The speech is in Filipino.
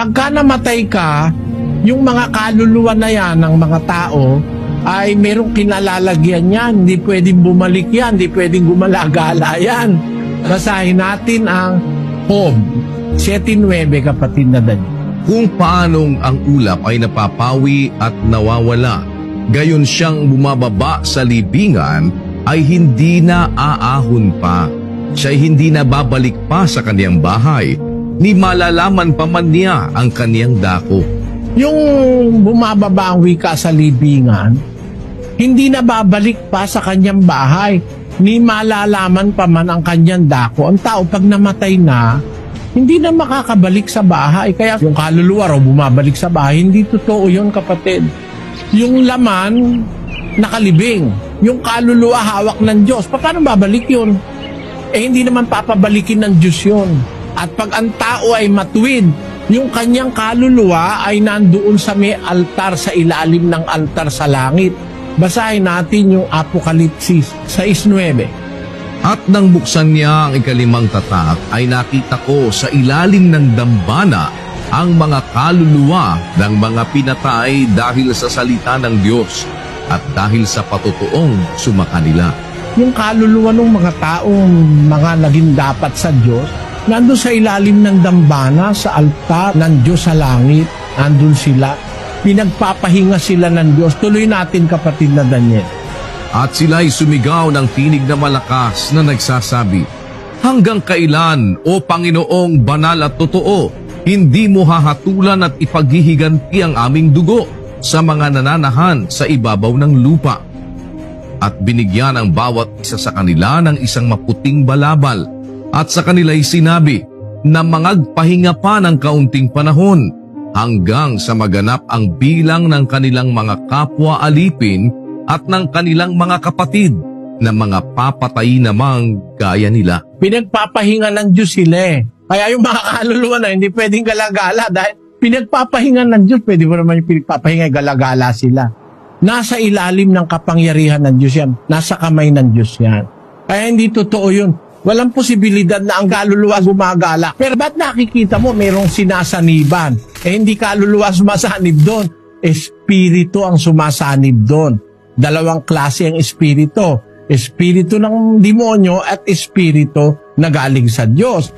Pagka namatay ka, yung mga kaluluwa na yan ng mga tao ay merong kinalalagyan yan. Hindi pwedeng bumalik yan, hindi pwedeng gumalagala yan. Basahin natin ang Job 7:9, kapatid na Daniel. Kung paanong ang ulap ay napapawi at nawawala, gayon siyang bumababa sa libingan ay hindi na aahon pa. Siya'y hindi na babalik pa sa kaniyang bahay, ni malalaman pa man niya ang kaniyang dako. Yung bumababa ang wika sa libingan, hindi na babalik pa sa kanyang bahay, ni malalaman pa man ang kanyang dako. Ang tao pag namatay na, hindi na makakabalik sa bahay. Kaya yung kaluluwa raw bumabalik sa bahay, hindi totoo yun, kapatid. Yung laman, nakalibing. Yung kaluluwa hawak ng Diyos. Paano babalik yun? Hindi naman papabalikin ng Diyos yun. At pag ang tao ay matuwid, yung kanyang kaluluwa ay nandoon sa may altar, sa ilalim ng altar sa langit. Basahin natin yung Apokalipsis 6:9. At nang buksan niya ang ikalimang tatak, ay nakita ko sa ilalim ng dambana ang mga kaluluwa ng mga pinatay dahil sa salita ng Diyos at dahil sa patutuong sumakanila. Yung kaluluwa ng mga taong mga naging dapat sa Diyos, nandun sa ilalim ng dambana, sa altar ng Diyos sa langit, nandun sila. Pinagpapahinga sila ng Diyos. Tuloy natin, kapatid na Daniel. At sila'y sumigaw ng tinig na malakas na nagsasabi, "Hanggang kailan, O Panginoong banal at totoo, hindi mo hahatulan at ipaghihiganti ang aming dugo sa mga nananahan sa ibabaw ng lupa?" At binigyan ang bawat isa sa kanila ng isang maputing balabal, at sa kanila'y sinabi na mangagpahinga pa ng kaunting panahon hanggang sa maganap ang bilang ng kanilang mga kapwa alipin at ng kanilang mga kapatid na mga papatay namang gaya nila. Pinagpapahinga ng Diyos sila. Kaya yung mga kaluluwa na hindi pwedeng galagala dahil pinagpapahinga ng Diyos. Pwede mo naman yung pinagpapahinga, galagala sila. Nasa ilalim ng kapangyarihan ng Diyos yan. Nasa kamay ng Diyos yan. Kaya hindi totoo yun. Walang posibilidad na ang kaluluwa gumagala. Pero ba't nakikita mo merong sinasaniban? Hindi kaluluwa sumasanib doon. Espiritu ang sumasanib doon. Dalawang klase ang espiritu. Espiritu ng demonyo at espiritu na galing sa Diyos.